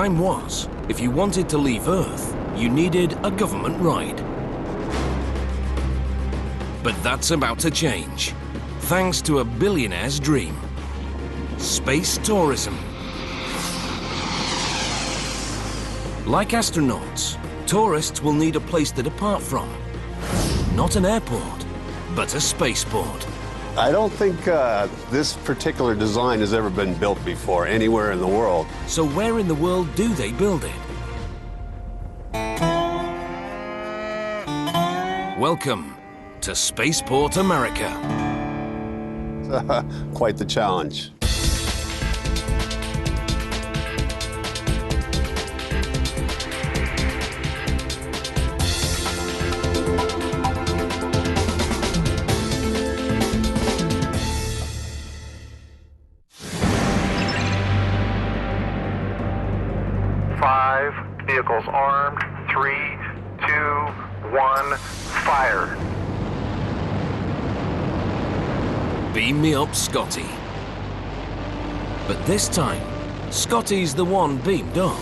time was, if you wanted to leave Earth, you needed a government ride. But that's about to change, thanks to a billionaire's dream: space tourism. Like astronauts, tourists will need a place to depart from. Not an airport, but a spaceport. I don't think this particular design has ever been built before, anywhere in the world. So where in the world do they build it? Welcome to Spaceport America. Quite the challenge. Vehicles armed. 3, 2, 1, fire. Beam me up, Scotty. But this time, Scotty's the one beamed up.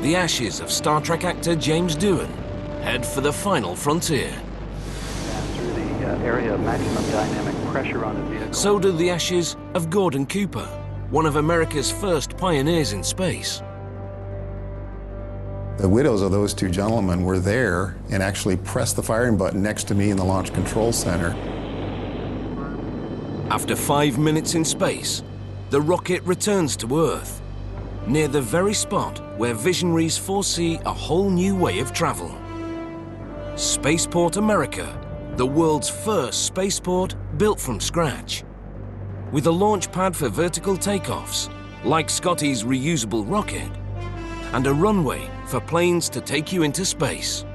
The ashes of Star Trek actor James Doohan head for the final frontier. Through the area of maximum dynamic pressure on the vehicle. So do the ashes of Gordon Cooper, one of America's first pioneers in space. The widows of those two gentlemen were there and actually pressed the firing button next to me in the Launch Control Center. After 5 minutes in space, the rocket returns to Earth, near the very spot where visionaries foresee a whole new way of travel. Spaceport America, the world's first spaceport built from scratch. With a launch pad for vertical takeoffs, like Scotty's reusable rocket, and a runway for planes to take you into space.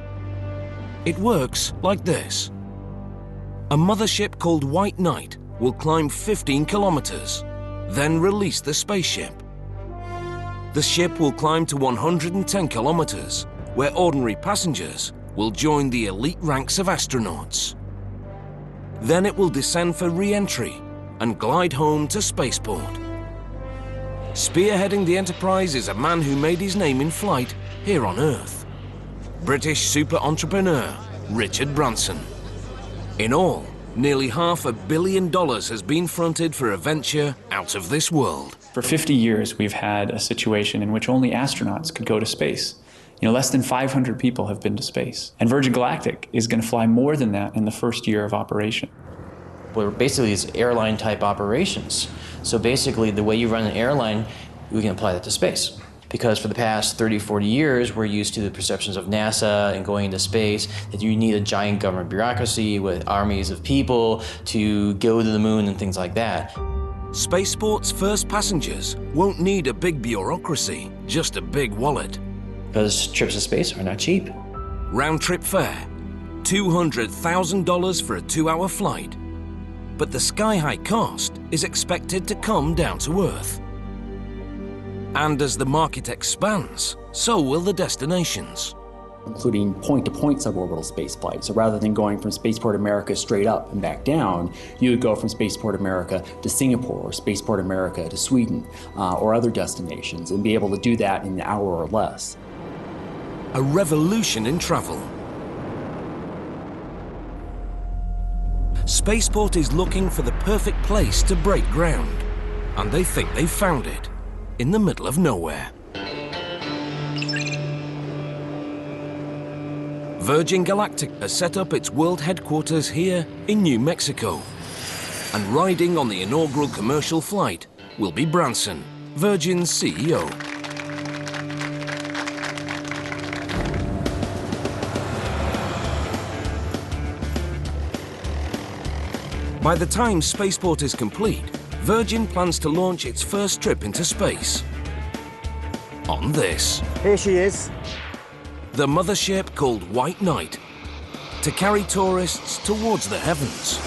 It works like this. A mothership called White Knight will climb 15 kilometers, then release the spaceship. The ship will climb to 110 kilometers, where ordinary passengers will join the elite ranks of astronauts. Then it will descend for re-entry and glide home to Spaceport. Spearheading the Enterprise is a man who made his name in flight here on Earth. British super entrepreneur Richard Branson. In all, nearly $500 million has been fronted for a venture out of this world. For 50 years, we've had a situation in which only astronauts could go to space. Less than 500 people have been to space. And Virgin Galactic is going to fly more than that in the first year of operation. We're basically these airline-type operations. So basically, the way you run an airline, we can apply that to space. Because for the past 30, 40 years, we're used to the perceptions of NASA and going into space, that you need a giant government bureaucracy with armies of people to go to the moon and things like that. Spaceport's first passengers won't need a big bureaucracy, just a big wallet. Because trips to space are not cheap. Round-trip fare, $200,000 for a 2-hour flight. But the sky-high cost is expected to come down to Earth. And as the market expands, so will the destinations. Including point-to-point suborbital space flight. So rather than going from Spaceport America straight up and back down, you would go from Spaceport America to Singapore, or Spaceport America to Sweden, or other destinations, and be able to do that in an hour or less. A revolution in travel. Spaceport is looking for the perfect place to break ground, and they think they've found it, in the middle of nowhere. Virgin Galactic has set up its world headquarters here in New Mexico, and riding on the inaugural commercial flight will be Branson, Virgin's CEO. By the time Spaceport is complete, Virgin plans to launch its first trip into space. On this. Here she is. The mothership called White Knight, to carry tourists towards the heavens.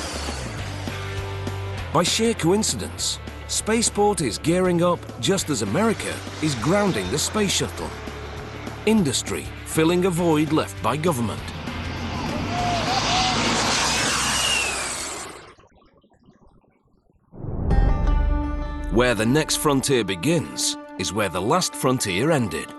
By sheer coincidence, Spaceport is gearing up just as America is grounding the space shuttle. Industry filling a void left by government. Where the next frontier begins is where the last frontier ended.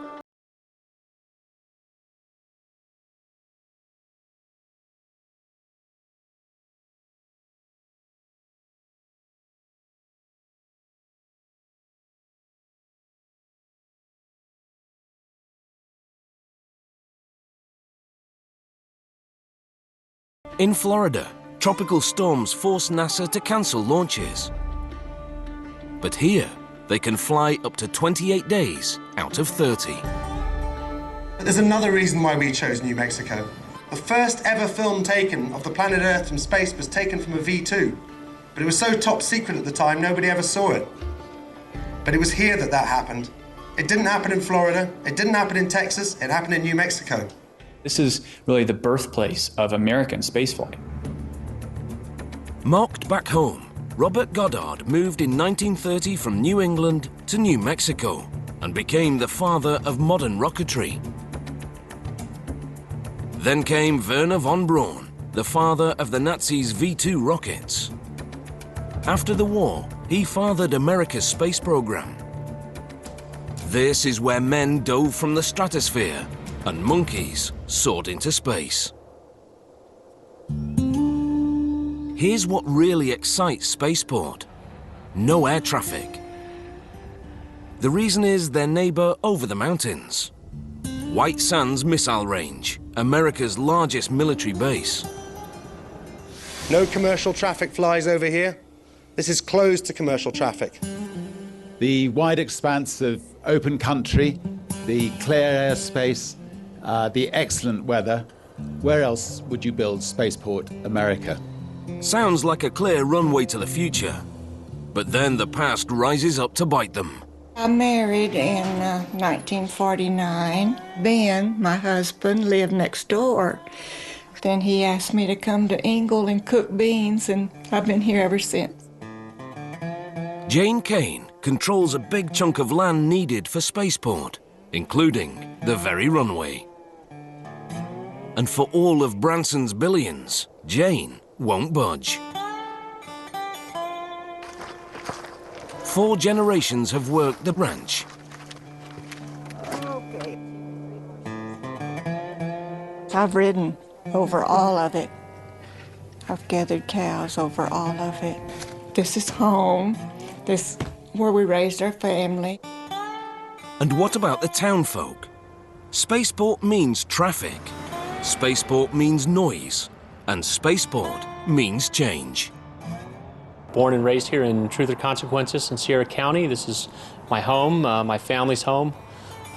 In Florida, tropical storms force NASA to cancel launches. But here, they can fly up to 28 days out of 30. There's another reason why we chose New Mexico. The first ever film taken of the planet Earth from space was taken from a V2. But it was so top secret at the time, nobody ever saw it. But it was here that happened. It didn't happen in Florida, it didn't happen in Texas, it happened in New Mexico. This is really the birthplace of American spaceflight. Marked back home, Robert Goddard moved in 1930 from New England to New Mexico and became the father of modern rocketry. Then came Werner von Braun, the father of the Nazis' V2 rockets. After the war, he fathered America's space program. This is where men dove from the stratosphere and monkeys soared into space. Here's what really excites Spaceport: no air traffic. The reason is their neighbor over the mountains. White Sands Missile Range, America's largest military base. No commercial traffic flies over here. This is closed to commercial traffic. The wide expanse of open country, the clear airspace, the excellent weather. Where else would you build Spaceport America? Sounds like a clear runway to the future, but then the past rises up to bite them. I married in 1949. Ben, my husband, lived next door. Then he asked me to come to Ingle and cook beans, and I've been here ever since. Jane Kane controls a big chunk of land needed for Spaceport, including the very runway. And for all of Branson's billions, Jane won't budge. 4 generations have worked the ranch. Okay. I've ridden over all of it. I've gathered cows over all of it. This is home. This is where we raised our family. And what about the townfolk? Spaceport means traffic. Spaceport means noise. And Spaceport means change. Born and raised here in Truth or Consequences in Sierra County. This is my home, my family's home.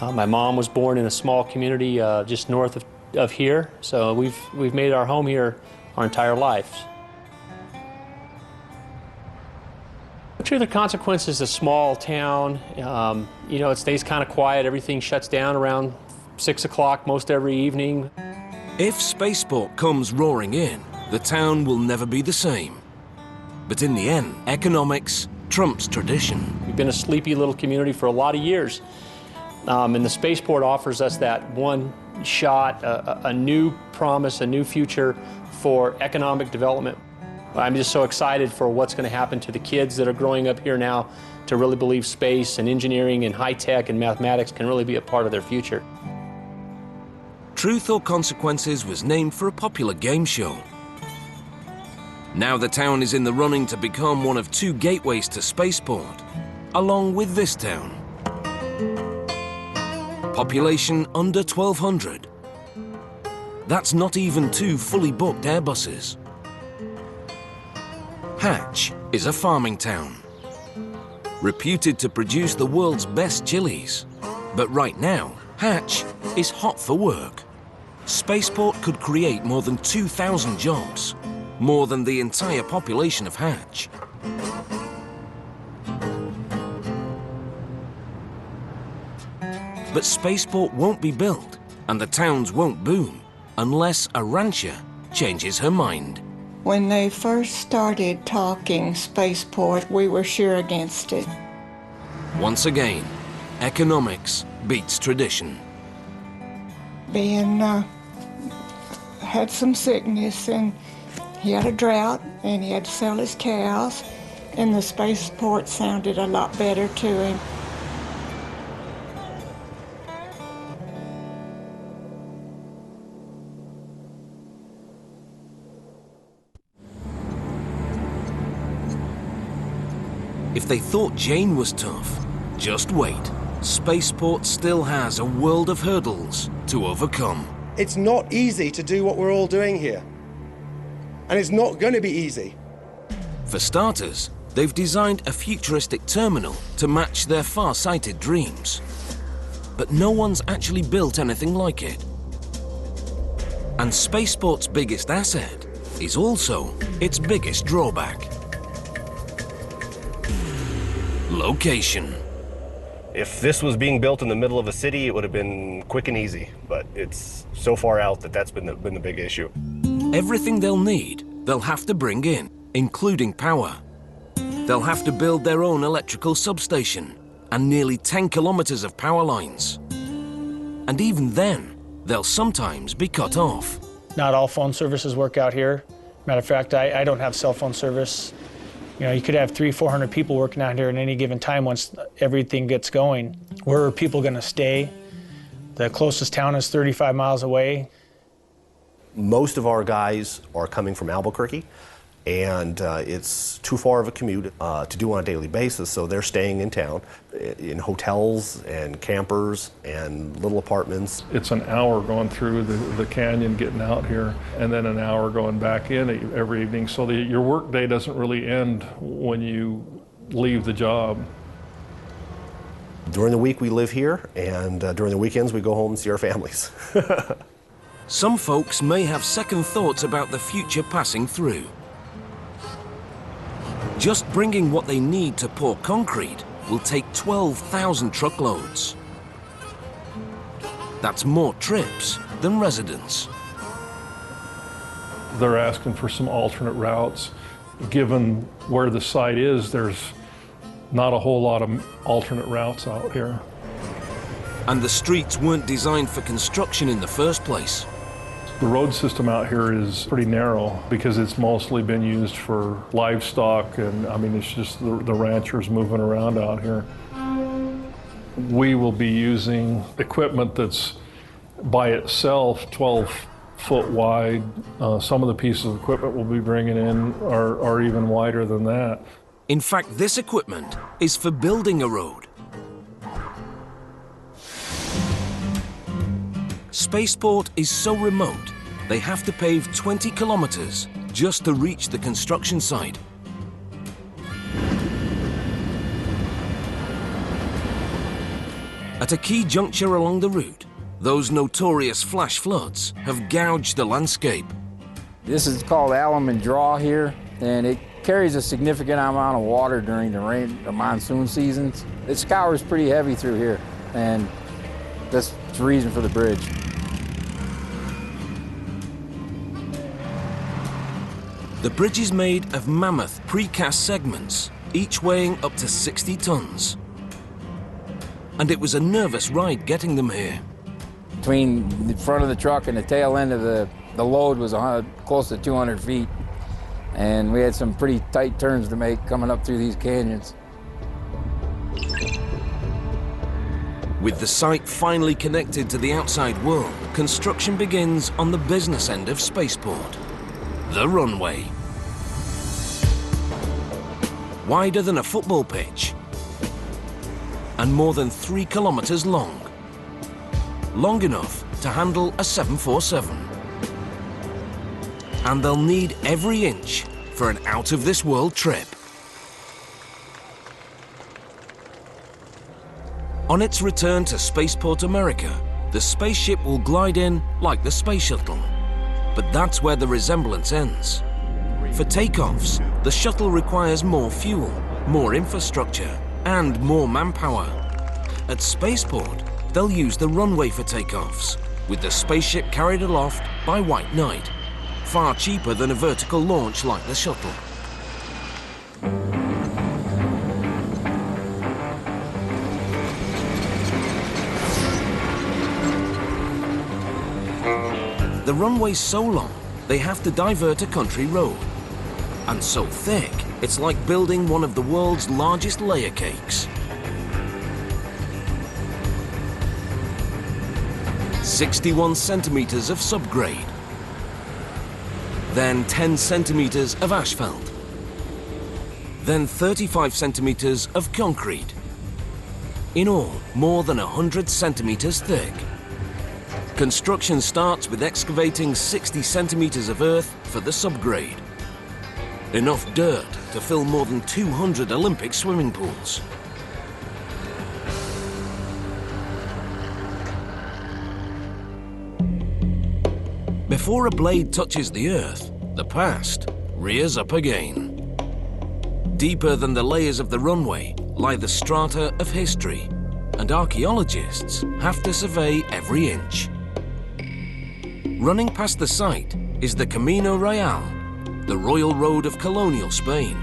My mom was born in a small community just north of here, so we've made our home here our entire lives. Truth or Consequences is a small town. You know, it stays kind of quiet. Everything shuts down around 6 o'clock most every evening. If Spaceport comes roaring in, the town will never be the same. But in the end, economics trumps tradition. We've been a sleepy little community for a lot of years. And the Spaceport offers us that one shot, a new promise, a new future for economic development. I'm just so excited for what's going to happen to the kids that are growing up here now to really believe space and engineering and high tech and mathematics can really be a part of their future. Truth or Consequences was named for a popular game show. Now the town is in the running to become one of 2 gateways to Spaceport, along with this town. Population under 1,200. That's not even 2 fully booked Airbuses. Hatch is a farming town, reputed to produce the world's best chilies. But right now, Hatch is hot for work. Spaceport could create more than 2,000 jobs, more than the entire population of Hatch. But Spaceport won't be built, and the towns won't boom, unless a rancher changes her mind. When they first started talking Spaceport, we were sure against it. Once again, economics beats tradition. Ben had some sickness, and he had a drought, and he had to sell his cows, and the Spaceport sounded a lot better to him. If they thought Jane was tough, just wait. Spaceport still has a world of hurdles to overcome. It's not easy to do what we're all doing here. And it's not going to be easy. For starters, they've designed a futuristic terminal to match their far-sighted dreams. But no one's actually built anything like it. And Spaceport's biggest asset is also its biggest drawback. Location. If this was being built in the middle of a city, it would have been quick and easy, but it's so far out that that's been the big issue. Everything they'll need, they'll have to bring in, including power. They'll have to build their own electrical substation and nearly 10 kilometers of power lines. And even then, they'll sometimes be cut off. Not all phone services work out here. Matter of fact, I don't have cell phone service. You know, you could have 300-400 people working out here at any given time once everything gets going. Where are people going to stay? The closest town is 35 miles away. Most of our guys are coming from Albuquerque, and it's too far of a commute to do on a daily basis, so they're staying in town in hotels and campers and little apartments. It's an hour going through the canyon, getting out here, and then an hour going back in every evening, so your work day doesn't really end when you leave the job. During the week we live here, and during the weekends we go home and see our families. Some folks may have second thoughts about the future passing through. Just bringing what they need to pour concrete will take 12,000 truckloads. That's more trips than residents. They're asking for some alternate routes. Given where the site is, there's not a whole lot of alternate routes out here. And the streets weren't designed for construction in the first place. The road system out here is pretty narrow because it's mostly been used for livestock, and I mean, it's just the ranchers moving around out here. We will be using equipment that's by itself 12 foot wide. Some of the pieces of equipment we'll be bringing in are even wider than that. In fact, this equipment is for building a road. Spaceport is so remote, they have to pave 20 kilometers just to reach the construction site. At a key juncture along the route, those notorious flash floods have gouged the landscape. This is called Alaman Draw here, and it carries a significant amount of water during the monsoon seasons. It scours pretty heavy through here, and that's the reason for the bridge. The bridge is made of mammoth precast segments, each weighing up to 60 tons. And it was a nervous ride getting them here. Between the front of the truck and the tail end of the load was close to 200 feet. And we had some pretty tight turns to make coming up through these canyons. With the site finally connected to the outside world, construction begins on the business end of Spaceport, the runway. Wider than a football pitch and more than 3 kilometers long. Long enough to handle a 747. And they'll need every inch for an out-of-this-world trip. On its return to Spaceport America, the spaceship will glide in like the space shuttle. But that's where the resemblance ends. For takeoffs, the shuttle requires more fuel, more infrastructure, and more manpower. At Spaceport, they'll use the runway for takeoffs, with the spaceship carried aloft by White Knight, far cheaper than a vertical launch like the shuttle. The runway's so long, they have to divert a country road. And so thick, it's like building one of the world's largest layer cakes. 61 centimeters of subgrade. Then 10 centimeters of asphalt. then 35 centimeters of concrete. In all, more than 100 centimeters thick. Construction starts with excavating 60 centimeters of earth for the subgrade. Enough dirt to fill more than 200 Olympic swimming pools. Before a blade touches the earth, the past rears up again. Deeper than the layers of the runway lie the strata of history, and archaeologists have to survey every inch. Running past the site is the Camino Real, the royal road of colonial Spain,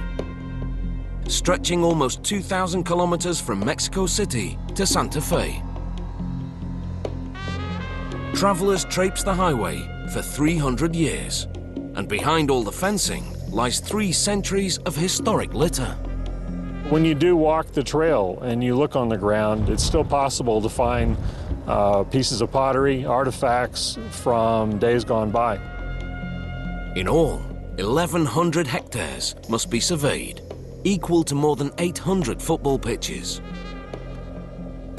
stretching almost 2,000 kilometers from Mexico City to Santa Fe. Travelers traipse the highway for 300 years, and behind all the fencing lies 3 centuries of historic litter. When you do walk the trail and you look on the ground, it's still possible to find pieces of pottery, artifacts from days gone by. In all, 1,100 hectares must be surveyed, equal to more than 800 football pitches.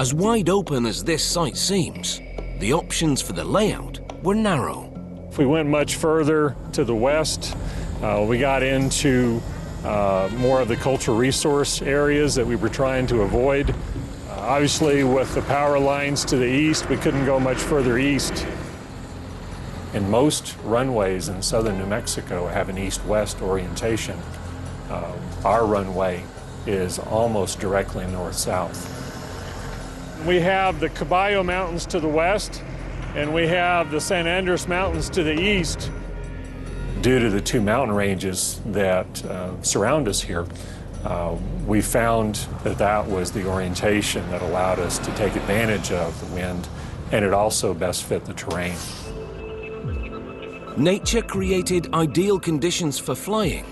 As wide open as this site seems, the options for the layout were narrow. If we went much further to the west, we got into more of the cultural resource areas that we were trying to avoid. Obviously, with the power lines to the east, we couldn't go much further east. And most runways in southern New Mexico have an east-west orientation. Our runway is almost directly north-south. We have the Caballo Mountains to the west, and we have the San Andres Mountains to the east. Due to the 2 mountain ranges that surround us here, we found that that was the orientation that allowed us to take advantage of the wind, and it also best fit the terrain. Nature created ideal conditions for flying,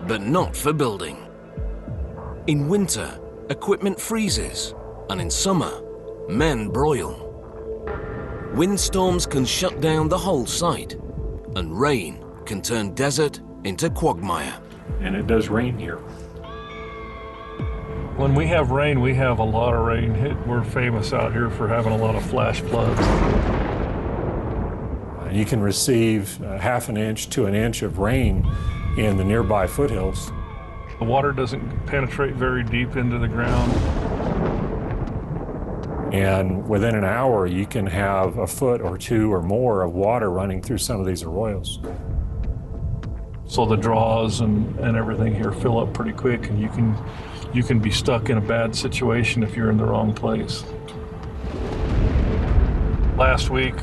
but not for building. In winter, equipment freezes, and in summer, men broil. Windstorms can shut down the whole site, and rain can turn desert into quagmire. And it does rain here. When we have rain, we have a lot of rain. We're famous out here for having a lot of flash floods. You can receive half an inch to an inch of rain in the nearby foothills. The water doesn't penetrate very deep into the ground. And within an hour, you can have a foot or 2 or more of water running through some of these arroyos. So the draws and everything here fill up pretty quick, and you can be stuck in a bad situation if you're in the wrong place. Last week,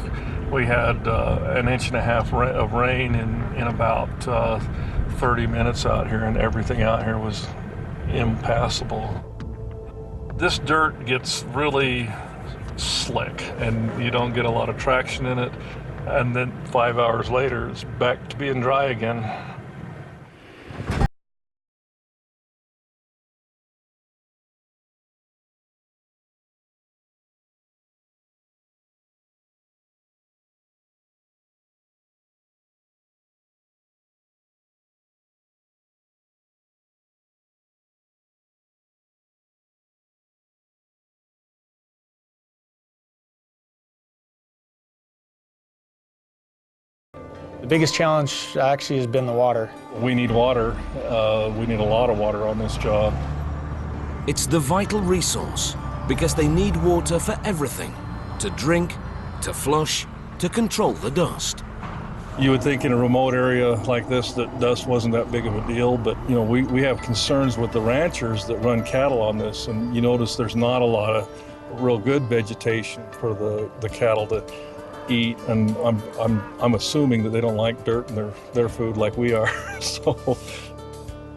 we had 1.5 inches of rain in about 30 minutes out here, and everything out here was impassable. This dirt gets really slick, and you don't get a lot of traction in it, and then 5 hours later, it's back to being dry again. The biggest challenge actually has been the water. We need water. We need a lot of water on this job. It's the vital resource because they need water for everything. To drink, to flush, to control the dust. You would think in a remote area like this that dust wasn't that big of a deal, but you know, we have concerns with the ranchers that run cattle on this, and you notice there's not a lot of real good vegetation for the cattle to eat, and I'm assuming that they don't like dirt in their food like we are. So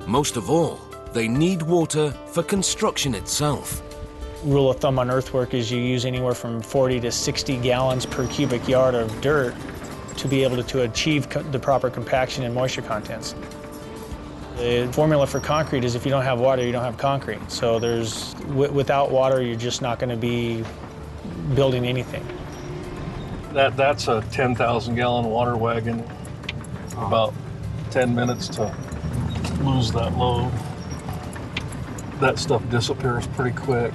most of all, they need water for construction itself. Rule of thumb on earthwork is you use anywhere from 40 to 60 gallons per cubic yard of dirt to be able to achieve the proper compaction and moisture contents. The formula for concrete is if you don't have water, you don't have concrete. So without water, you're just not going to be building anything. That's a 10,000 gallon water wagon. About 10 minutes to lose that load. that stuff disappears pretty quick.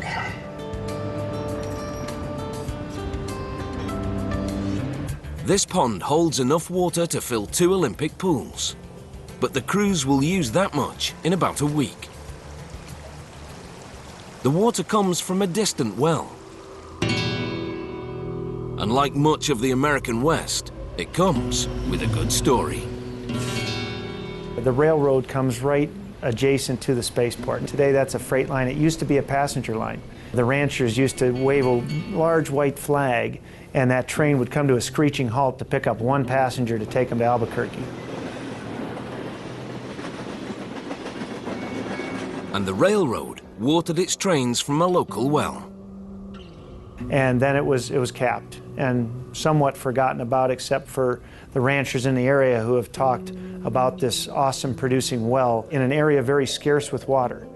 This pond holds enough water to fill 2 Olympic pools, but the crews will use that much in about a week. The water comes from a distant well. And like much of the American West, it comes with a good story. The railroad comes right adjacent to the spaceport. Today that's a freight line. It used to be a passenger line. The ranchers used to wave a large white flag, and that train would come to a screeching halt to pick up one passenger to take them to Albuquerque. And the railroad watered its trains from a local well. And then it was capped and somewhat forgotten about, except for the ranchers in the area who have talked about this awesome producing well in an area very scarce with water.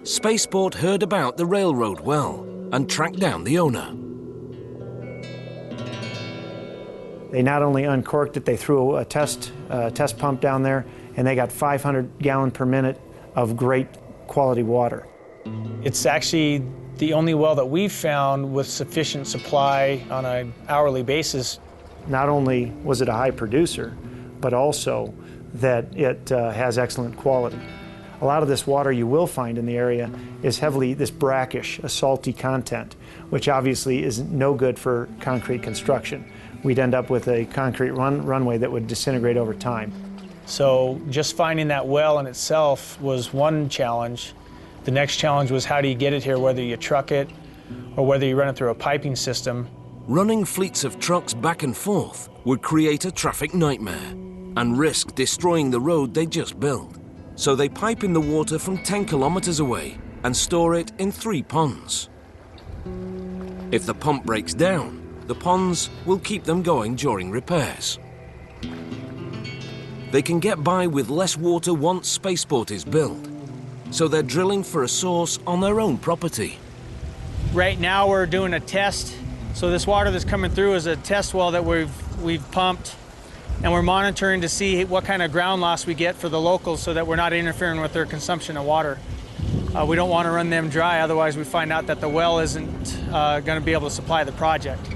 Spaceport heard about the railroad well and tracked down the owner. They not only uncorked it, they threw a test pump down there, and they got 500 gallon per minute of great quality water. It's actually the only well that we've found with sufficient supply on an hourly basis. Not only was it a high producer, but also that it has excellent quality. A lot of this water you will find in the area is heavily this brackish, a salty content, which obviously is no good for concrete construction. We'd end up with a concrete runway that would disintegrate over time. So just finding that well in itself was one challenge. The next challenge was how do you get it here, whether you truck it or whether you run it through a piping system. Running fleets of trucks back and forth would create a traffic nightmare and risk destroying the road they just built. So they pipe in the water from 10 kilometers away and store it in 3 ponds. If the pump breaks down, the ponds will keep them going during repairs. They can get by with less water once Spaceport is built, so they're drilling for a source on their own property. Right now we're doing a test. So this water that's coming through is a test well that we've pumped, and we're monitoring to see what kind of ground loss we get for the locals so that we're not interfering with their consumption of water. We don't want to run them dry, otherwise we find out that the well isn't going to be able to supply the project.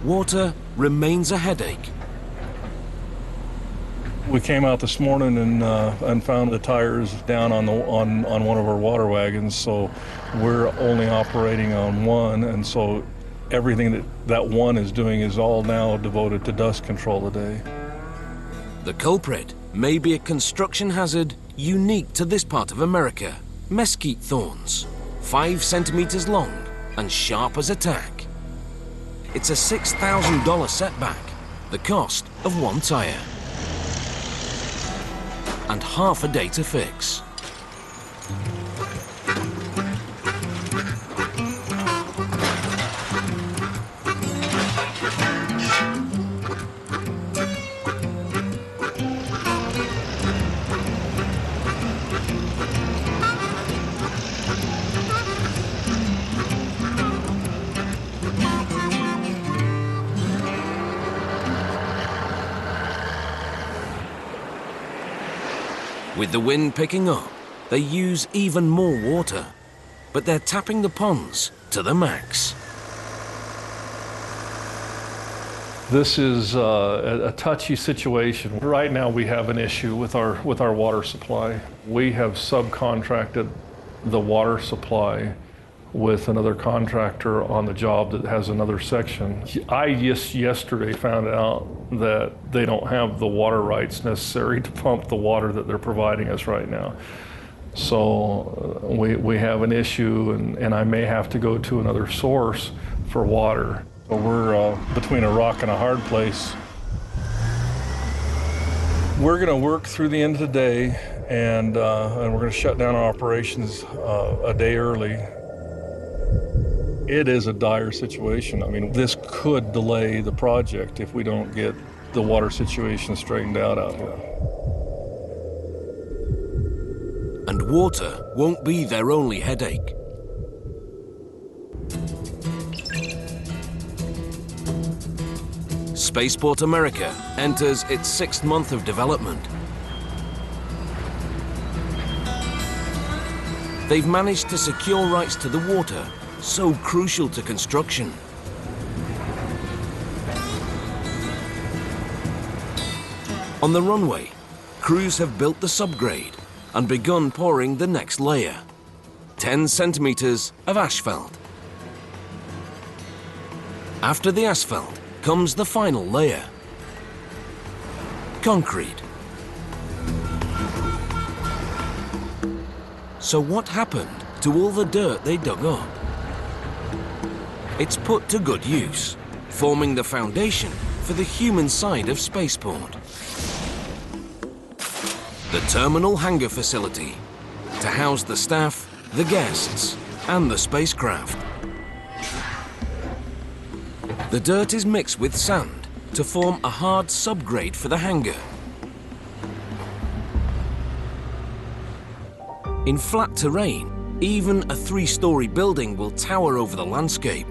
Water remains a headache. We came out this morning and found the tires down on one of our water wagons, so we're only operating on one, and so everything that one is doing is all now devoted to dust control today. The culprit may be a construction hazard unique to this part of America: mesquite thorns, 5 centimeters long and sharp as a tack. It's a $6,000 setback, the cost of 1 tire, and half a day to fix. With the wind picking up, they use even more water, but they're tapping the ponds to the max. This is a touchy situation. Right now we have an issue with our water supply. We have subcontracted the water supply with another contractor on the job that has another section. I just yesterday found out that they don't have the water rights necessary to pump the water that they're providing us right now. So we have an issue, and I may have to go to another source for water. So we're between a rock and a hard place. We're gonna work through the end of the day, and we're gonna shut down our operations a day early It is a dire situation. I mean, this could delay the project if we don't get the water situation straightened out here. And water won't be their only headache. Spaceport America enters its 6th month of development. They've managed to secure rights to the water, so crucial to construction. On the runway, crews have built the subgrade and begun pouring the next layer, 10 centimeters of asphalt. After the asphalt comes the final layer, concrete. So what happened to all the dirt they dug up? It's put to good use, forming the foundation for the human side of Spaceport. The terminal hangar facility to house the staff, the guests, and the spacecraft. The dirt is mixed with sand to form a hard subgrade for the hangar. In flat terrain, even a 3-story building will tower over the landscape.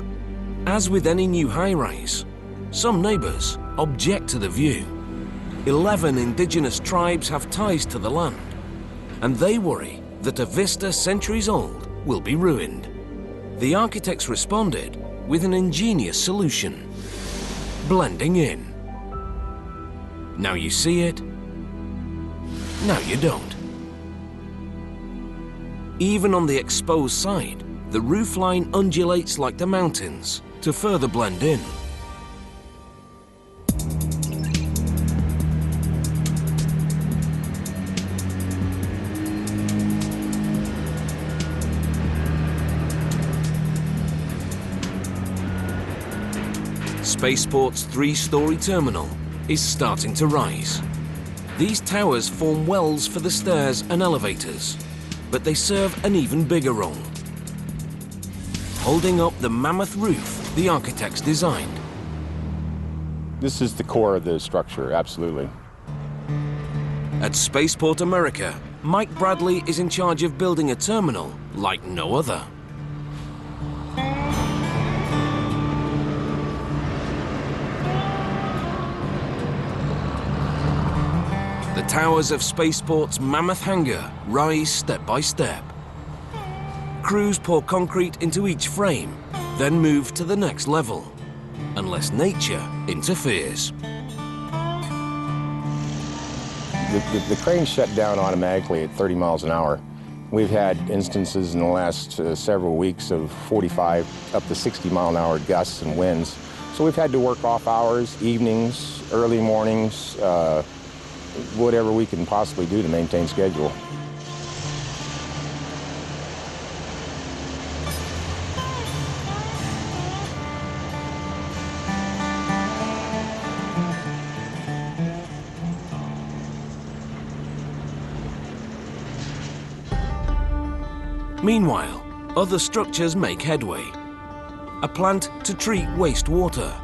As with any new high-rise, some neighbors object to the view. 11 indigenous tribes have ties to the land, and they worry that a vista centuries old will be ruined. The architects responded with an ingenious solution: blending in. Now you see it, now you don't. Even on the exposed side, the roofline undulates like the mountains to further blend in. Spaceport's 3-story terminal is starting to rise. These towers form wells for the stairs and elevators, but they serve an even bigger role, holding up the mammoth roof the architects designed. This is the core of the structure, absolutely. At Spaceport America, Mike Bradley is in charge of building a terminal like no other. The towers of Spaceport's mammoth hangar rise step by step. Crews pour concrete into each frame, then move to the next level, unless nature interferes. The crane shut down automatically at 30 miles an hour. We've had instances in the last several weeks of 45 up to 60 mile an hour gusts and winds. So we've had to work off hours, evenings, early mornings, whatever we can possibly do to maintain schedule. Meanwhile, other structures make headway. A plant to treat wastewater.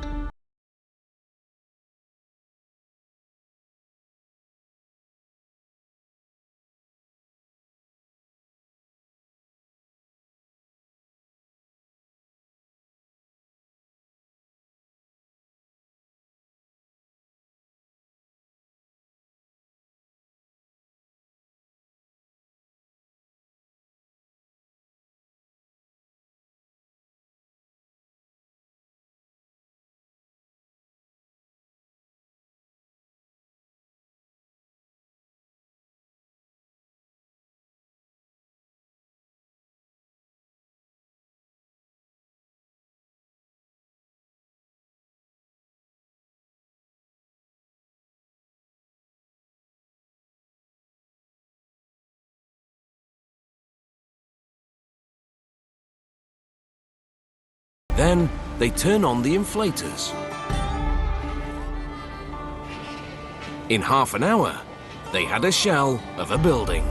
Then they turn on the inflators. In half an hour, they had a shell of a building.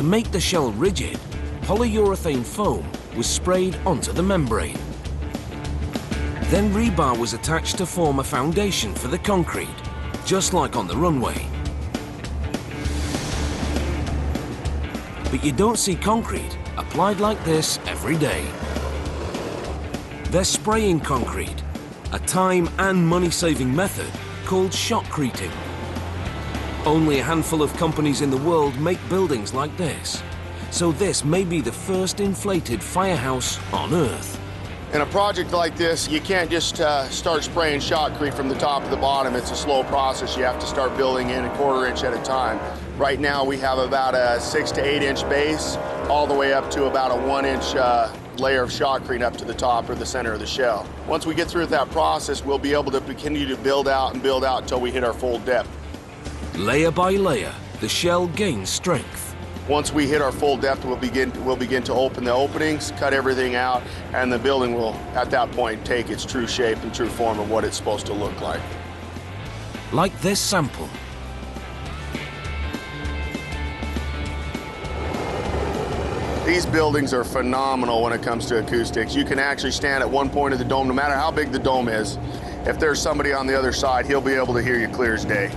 make the shell rigid, polyurethane foam was sprayed onto the membrane. Then rebar was attached to form a foundation for the concrete, just like on the runway. But you don't see concrete applied like this every day. They're spraying concrete, a time and money-saving method called shotcreting. Only a handful of companies in the world make buildings like this, so this may be the first inflated firehouse on Earth. In a project like this, you can't just start spraying shotcrete from the top to the bottom. It's a slow process. You have to start building in 1/4 inch at a time. Right now we have about a 6 to 8 inch base, all the way up to about a 1 inch layer of shotcrete up to the top or the center of the shell. Once we get through that process, we'll be able to continue to build out until we hit our full depth. Layer by layer, the shell gains strength. Once we hit our full depth, we'll begin to open the openings, cut everything out, and the building will, at that point, take its true shape and true form of what it's supposed to look like. Like this sample. These buildings are phenomenal when it comes to acoustics. You can actually stand at one point of the dome, no matter how big the dome is. If there's somebody on the other side, he'll be able to hear you clear as day.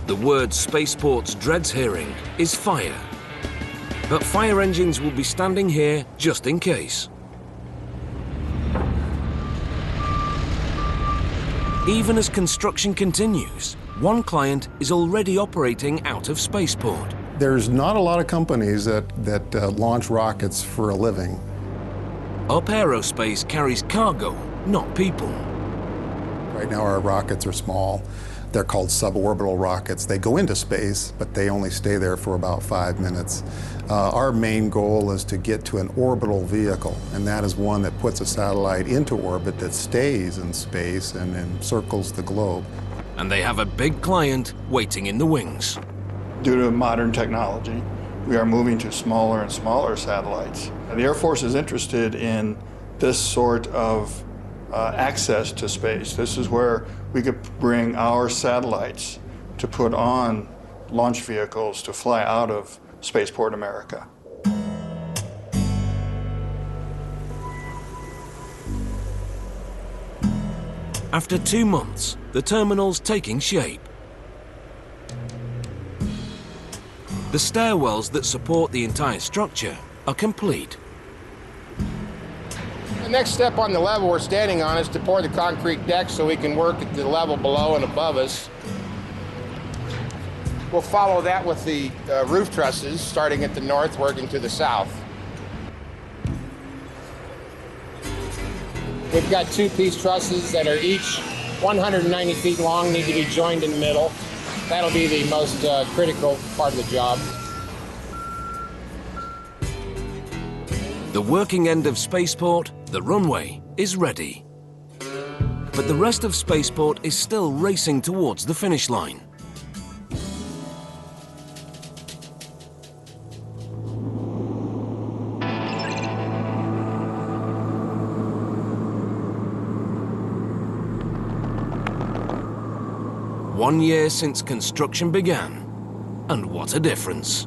The word Spaceport's dreads hearing is fire. But fire engines will be standing here just in case. Even as construction continues, one client is already operating out of Spaceport. There's not a lot of companies that launch rockets for a living. Up Aerospace carries cargo, not people. Right now our rockets are small. They're called suborbital rockets. They go into space, but they only stay there for about 5 minutes. Our main goal is to get to an orbital vehicle, and that is one that puts a satellite into orbit that stays in space and encircles the globe. And they have a big client waiting in the wings. Due to modern technology, we are moving to smaller and smaller satellites. The Air Force is interested in this sort of access to space. This is where we could bring our satellites to put on launch vehicles to fly out of Spaceport America. After 2 months, the terminal's taking shape. The stairwells that support the entire structure are complete. The next step on the level we're standing on is to pour the concrete deck so we can work at the level below and above us. We'll follow that with the roof trusses, starting at the north, working to the south. We've got 2-piece trusses that are each 190 feet long, need to be joined in the middle. That'll be the most critical part of the job. The working end of Spaceport, the runway, is ready. But the rest of Spaceport is still racing towards the finish line. One year since construction began, and what a difference.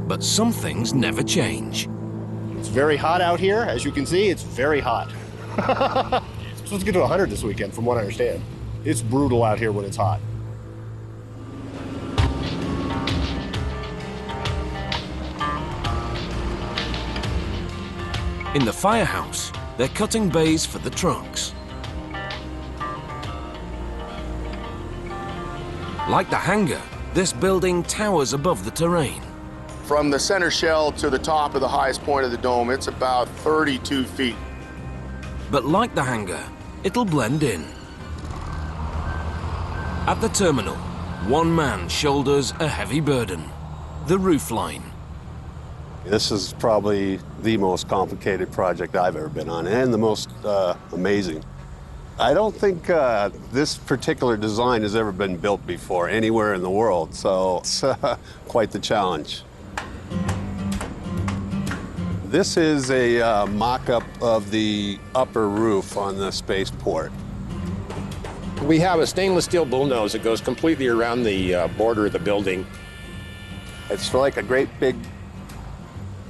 But some things never change. It's very hot out here. As you can see, it's very hot. It's supposed to get to 100 this weekend, from what I understand. It's brutal out here when it's hot. In the firehouse, they're cutting bays for the trucks. Like the hangar, this building towers above the terrain. From the center shell to the top of the highest point of the dome, it's about 32 feet. But like the hangar, it'll blend in. At the terminal, one man shoulders a heavy burden, the roofline. This is probably the most complicated project I've ever been on, and the most amazing. I don't think this particular design has ever been built before anywhere in the world, so it's quite the challenge. This is a mock-up of the upper roof on the Spaceport. We have a stainless steel bullnose that goes completely around the border of the building. It's like a great big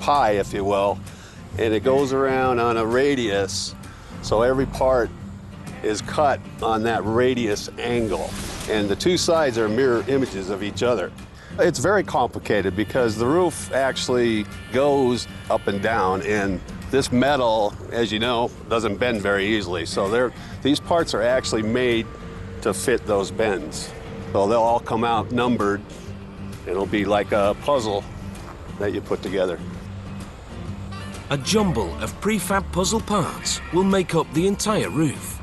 pie, if you will, and it goes around on a radius, so every part is cut on that radius angle, and the two sides are mirror images of each other. It's very complicated because the roof actually goes up and down, and this metal, as you know, doesn't bend very easily, so these parts are actually made to fit those bends. So they'll all come out numbered. It'll be like a puzzle that you put together. A jumble of prefab puzzle parts will make up the entire roof.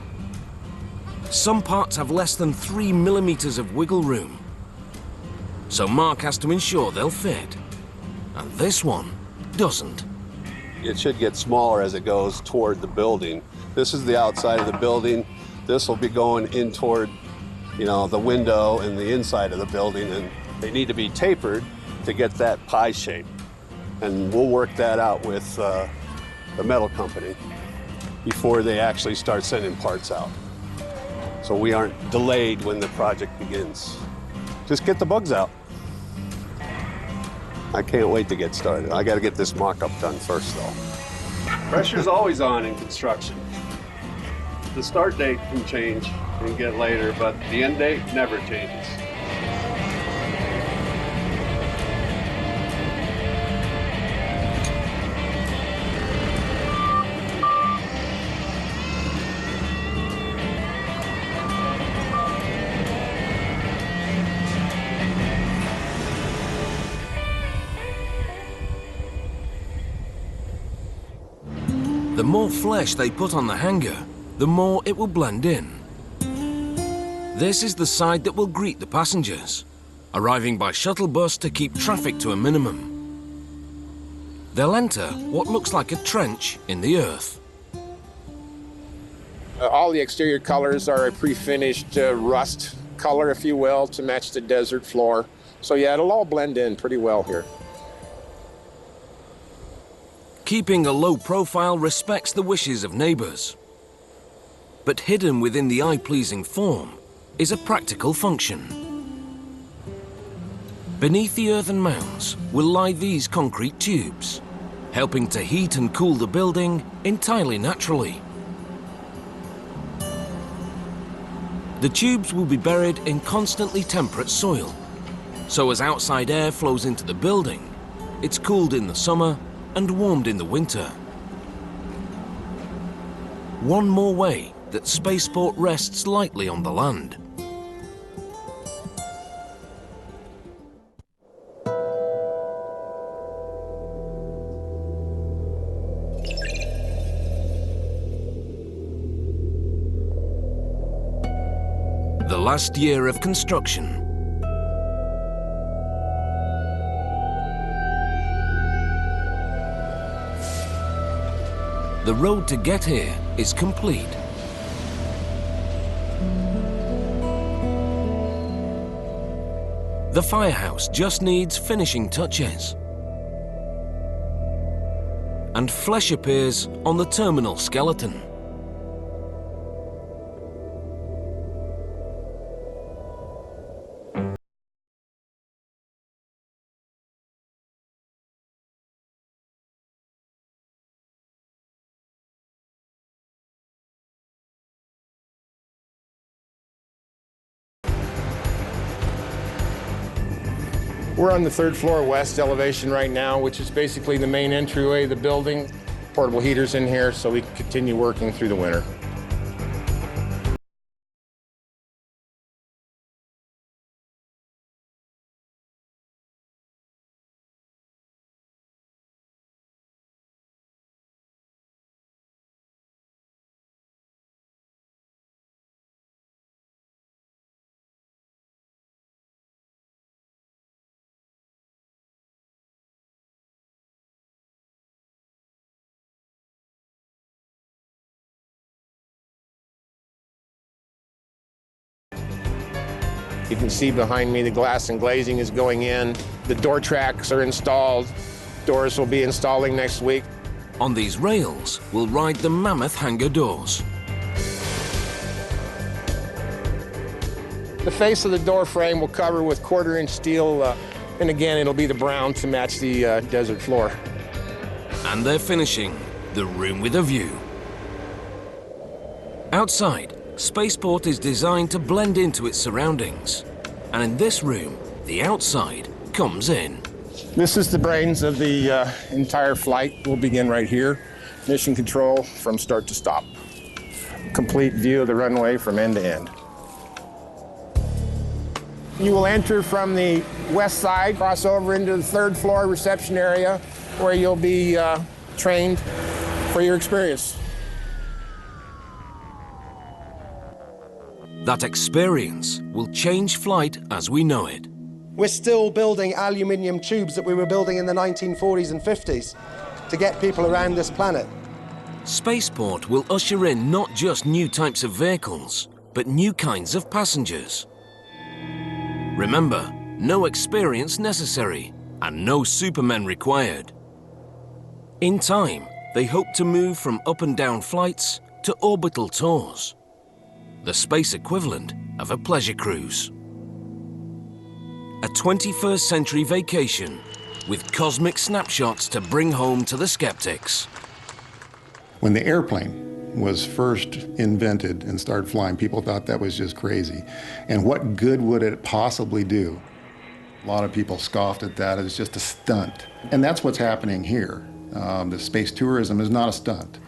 Some parts have less than 3 millimeters of wiggle room, so Mark has to ensure they'll fit, and this one doesn't. It should get smaller as it goes toward the building. This is the outside of the building. This will be going in toward, you know, the window and the inside of the building, and they need to be tapered to get that pie shape. And we'll work that out with the metal company before they actually start sending parts out, so we aren't delayed when the project begins. Just get the bugs out. I can't wait to get started. I got to get this mock-up done first, though. Pressure's always on in construction. The start date can change and get later, but the end date never changes. The more flesh they put on the hanger, the more it will blend in. This is the side that will greet the passengers, arriving by shuttle bus to keep traffic to a minimum. They'll enter what looks like a trench in the earth. All the exterior colors are a pre-finished rust color, if you will, to match the desert floor. So yeah, it'll all blend in pretty well here. Keeping a low profile respects the wishes of neighbors. But hidden within the eye-pleasing form is a practical function. Beneath the earthen mounds will lie these concrete tubes, helping to heat and cool the building entirely naturally. The tubes will be buried in constantly temperate soil, so as outside air flows into the building, it's cooled in the summer and warmed in the winter. One more way that Spaceport rests lightly on the land. The last year of construction. The road to get here is complete. The firehouse just needs finishing touches. And flesh appears on the terminal skeleton. We're on the 3rd floor west elevation right now, which is basically the main entryway of the building. Portable heaters in here so we can continue working through the winter. You can see behind me the glass and glazing is going in. The door tracks are installed. Doors will be installing next week. On these rails will ride the mammoth hangar doors. The face of the door frame will cover with 1/4-inch steel, and again, it'll be the brown to match the desert floor. And they're finishing the room with a view. Outside, Spaceport is designed to blend into its surroundings. And in this room, the outside comes in. This is the brains of the entire flight. We'll begin right here. Mission control from start to stop. Complete view of the runway from end to end. You will enter from the west side, cross over into the 3rd floor reception area where you'll be trained for your experience. That experience will change flight as we know it. We're still building aluminium tubes that we were building in the 1940s and 50s to get people around this planet. Spaceport will usher in not just new types of vehicles, but new kinds of passengers. Remember, no experience necessary and no supermen required. In time, they hope to move from up and down flights to orbital tours, the space equivalent of a pleasure cruise. A 21st century vacation with cosmic snapshots to bring home to the skeptics. When the airplane was first invented and started flying, people thought that was just crazy. And what good would it possibly do? A lot of people scoffed at that as just a stunt. And that's what's happening here. The space tourism is not a stunt.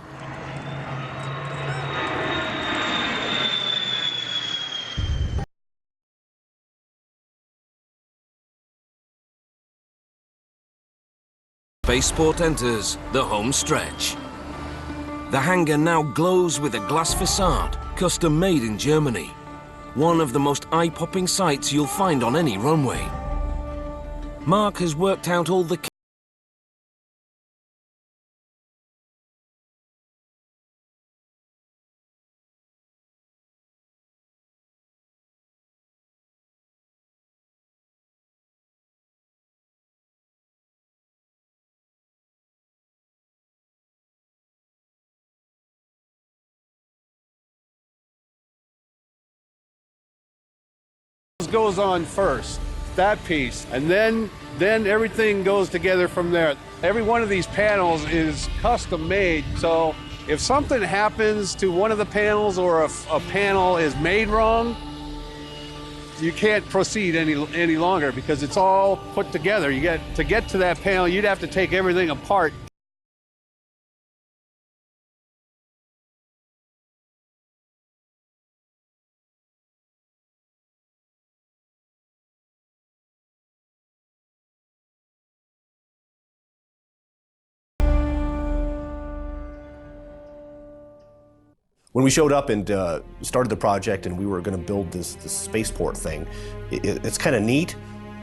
Spaceport enters the home stretch. The hangar now glows with a glass facade, custom made in Germany. One of the most eye-popping sights you'll find on any runway. Mark has worked out all the goes on first, that piece, and then everything goes together from there. Every one of these panels is custom made, so if something happens to one of the panels or a panel is made wrong, you can't proceed any longer because it's all put together. To get to that panel, you'd have to take everything apart. When we showed up and started the project and we were going to build this spaceport thing, it's kind of neat,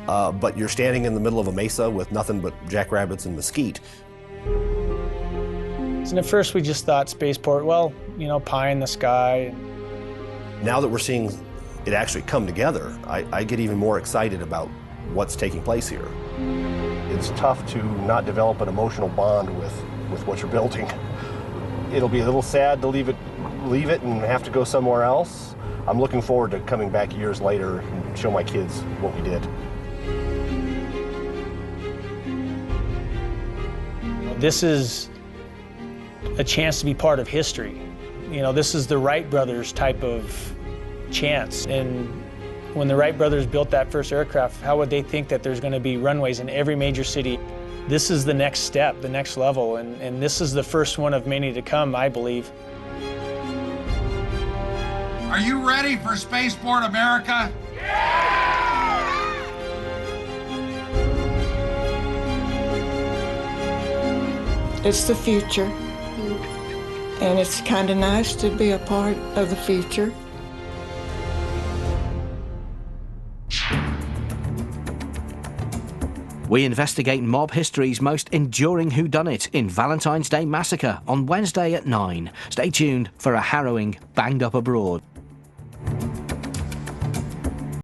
but you're standing in the middle of a mesa with nothing but jackrabbits and mesquite. And at first we just thought spaceport, well, you know, pie in the sky. Now that we're seeing it actually come together, I get even more excited about what's taking place here. It's tough to not develop an emotional bond with what you're building. It'll be a little sad to leave it and have to go somewhere else. I'm looking forward to coming back years later and show my kids what we did. This is a chance to be part of history. You know, this is the Wright brothers type of chance. And when the Wright brothers built that first aircraft, how would they think that there's going to be runways in every major city? This is the next step, the next level, and this is the first one of many to come, I believe. Are you ready for Spaceport America? Yeah! It's the future, and it's kind of nice to be a part of the future. We investigate mob history's most enduring whodunit in Valentine's Day Massacre on Wednesday at 9. Stay tuned for a harrowing Banged Up Abroad.